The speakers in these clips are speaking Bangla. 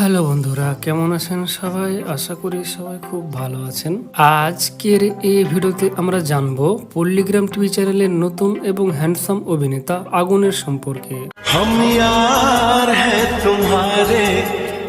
হ্যালো বন্ধুরা, কেমন আছেন সবাই? আশা করি সবাই খুব ভালো আছেন। আজকের এই ভিডিওতে আমরা জানবো পল্লিগ্রাম টিভি চ্যানেলের নতুন এবং হ্যান্ডসাম অভিনেতা আগুনের সম্পর্কে। हम यार हैं तुम्हारे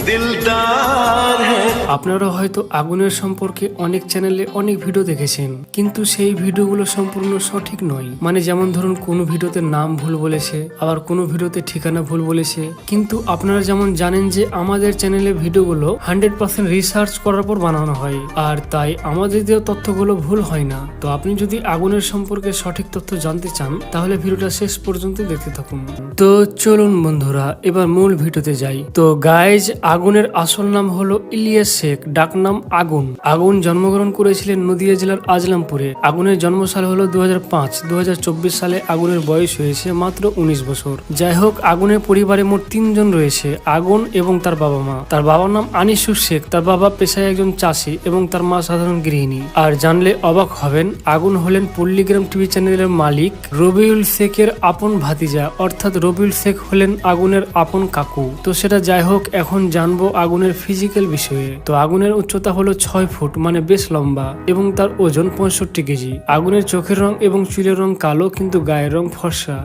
दिलदार हैं। আপনারা হয়তো আগুনের সম্পর্কে অনেক চ্যানেলে অনেক ভিডিও দেখেছেন, কিন্তু সেই ভিডিওগুলো সম্পূর্ণ সঠিক নয়। মানে যেমন ধরুন কোনো ভিডিওতে নাম ভুল বলেছে, আবার কোনো ভিডিওতে ঠিকানা ভুল বলেছে। কিন্তু আপনারা যেমন জানেন যে আমাদের চ্যানেলে ভিডিওগুলো 100% রিসার্চ করার পর বানানো হয়, আর তাই আমাদের দেওয়া তথ্যগুলো ভুল হয় না। তো আপনি যদি আগুনের সম্পর্কে সঠিক তথ্য জানতে চান তাহলে ভিডিওটা শেষ পর্যন্ত দেখতে থাকুন। তো চলুন বন্ধুরা, এবার মূল ভিডিওতে যাই। তো গাইজ, আগুনের আসল নাম হলো ইলিয়াস শেখ, ডাকনাম আগুন। আগুন জন্মগ্রহণ করেছিলেন নদিয়া জেলার আজলামপুরে। আগুনের জন্মসাল হলো 2005। 2024 সালে আগুনের বয়স হয়েছে মাত্র 19 বছর। যাই হোক, আগুনের পরিবারে মোট 3 জন রয়েছে, আগুন এবং তার বাবা মা। তার বাবার নাম আনিসুর শেখ, তার বাবা পেশায় একজন চাষি এবং তার মা সাধারণ গৃহিণী। আর জানলে অবাক হবেন, আগুন হলেন পল্লিগ্রাম টিভি চ্যানেলের মালিক রবিউল শেখের আপন ভাতিজা, অর্থাৎ রবিউল শেখ হলেন আগুনের আপন কাকু। তো সেটা যাই হোক, এখন জানবো আগুনের ফিজিক্যাল বিষয়ে। তো আগুনের উচ্চতা হলো 6 ফুট, মানে বেশ লম্বা, এবং তার ওজন 65 কেজি। আগুনের চোখের রং এবং চুলের রং কালো, কিন্তু গায়ের রং ফর্সা।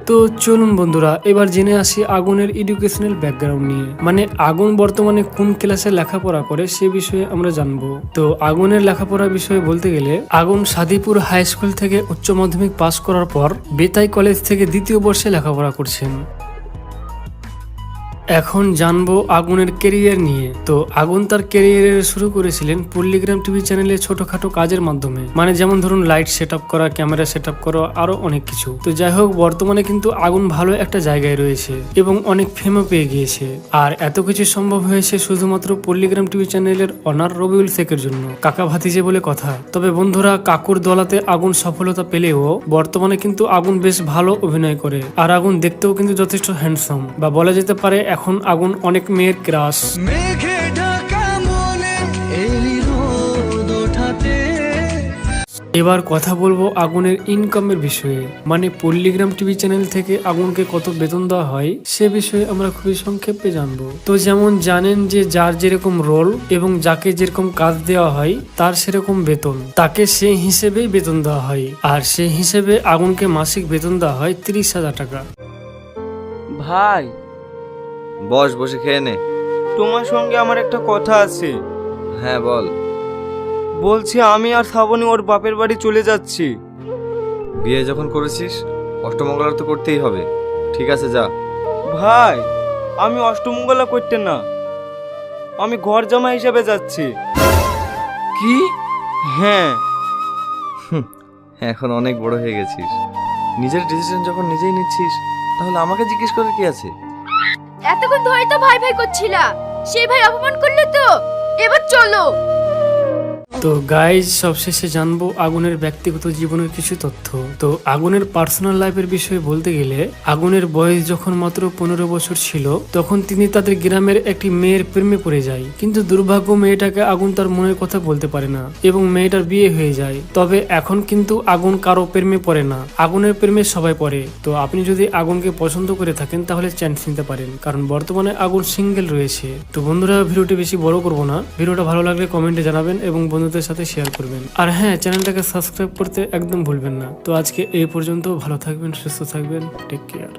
তো চলুন বন্ধুরা, এবার জেনে আসি আগুনের এডুকেশনাল ব্যাকগ্রাউন্ড নিয়ে। মানে আগুন বর্তমানে কোন ক্লাসে লেখাপড়া করে সে বিষয়ে আমরা জানবো। তো আগুনের লেখাপড়া বিষয়ে বলতে গেলে, আগুন সাদিপুর হাই স্কুল থেকে উচ্চ মাধ্যমিক পাশ করার পর বেতাই কলেজ থেকে 2য় বর্ষে লেখাপড়া করছেন। এখন জানবো আগুনের ক্যারিয়ার নিয়ে। তো আগুন তার ক্যারিয়ার শুরু করেছিলেন পল্লিগ্রাম টিভি চ্যানেলে ছোটখাটো কাজের মাধ্যমে, মানে যেমন ধরুন লাইট সেট আপ করা, ক্যামেরা সেট আপ করা, আরো অনেক কিছু। তো যাই হোক, বর্তমানে কিন্তু আগুন ভালো একটা জায়গায় রয়েছে এবং অনেক ফেমও পেয়ে গিয়েছে। আর এত কিছু সম্ভব হয়েছে শুধুমাত্র পল্লিগ্রাম টিভি চ্যানেলের অনার রবিউল শেখের জন্য। কাকা ভাতিজে বলে কথা। তবে বন্ধুরা, কাকুর দলাতে আগুন সফলতা পেলেও বর্তমানে কিন্তু আগুন বেশ ভালো অভিনয় করে। আর আগুন দেখতেও কিন্তু যথেষ্ট হ্যান্ডসাম, বা বলা যেতে পারে এখন আগুন অনেক মেয়ের ক্রাশ। এবার কথা বলবো আগুনের ইনকামের বিষয়ে। মানে পল্লিগ্রাম টিভি চ্যানেল থেকে আগুনকে কত বেতন দেওয়া হয় সে বিষয়ে আমরা খুবই সংক্ষেপে জানবো। তো যেমন জানেন যে যার যেরকম রোল এবং যাকে যেরকম কাজ দেওয়া হয় তার সেরকম বেতন, তাকে সেই হিসেবেই বেতন দেওয়া হয়। আর সেই হিসেবে আগুনকে মাসিক বেতন দেওয়া হয় 30,000 টাকা। ভাই, বসে খেয়ে নে। তোমার সঙ্গে আমার একটা কথা আছে। হ্যাঁ বল। বলছি, আমি আর শ্রাবণী ওর বাপের বাড়ি চলে যাচ্ছি। বিয়ে যখন করেছিস অষ্টমঙ্গলা তো করতেই হবে। ঠিক আছে, যা। ভাই, আমি অষ্টমঙ্গলা করতে না, আমি ঘর জামাই হিসেবে যাচ্ছি। কি? হ্যাঁ। এখন অনেক বড় হয়ে গেছিস, নিজের ডিসিশন যখন নিজেই নিচ্ছিস তাহলে আমাকে জিজ্ঞেস করে কি আছে? এতক্ষণ ধরে তো ভাই ভাই করছিলা, সেই ভাই অপমান করলে তো, এবার চলো। তো গাইজ, সবশেষে জানবো আগুনের ব্যক্তিগত জীবনের কিছু তথ্য। তো আগুনের পার্সোনাল লাইফের বিষয়ে বলতে গেলে, আগুনের বয়স যখন মাত্র 15 বছর ছিল তখন তিনি তাদের গ্রামের একটি মেয়ের প্রেমে পড়ে যায়। কিন্তু দুর্ভাগ্য, মেয়েটাকে আগুন তার মনের কথা বলতে পারে না এবং মেয়েটার বিয়ে হয়ে যায়। তবে এখন কিন্তু আগুন কারো প্রেমে পড়ে না, আগুনের প্রেমে সবাই পড়ে। তো আপনি যদি আগুনকে পছন্দ করে থাকেন তাহলে চান্স নিতে পারেন, কারণ বর্তমানে আগুন সিঙ্গেল রয়েছে। তো বন্ধুরা, ভিডিওটি বেশি বড় করবো না। ভিডিওটা ভালো লাগলে কমেন্টে জানাবেন এবং বন্ধুদের সাথে শেয়ার করবেন। আর হ্যাঁ, চ্যানেলটাকে সাবস্ক্রাইব করতে একদম ভুলবেন না। তো আজকে এই পর্যন্ত। ভালো থাকবেন, সুস্থ থাকবেন, টেক কেয়ার।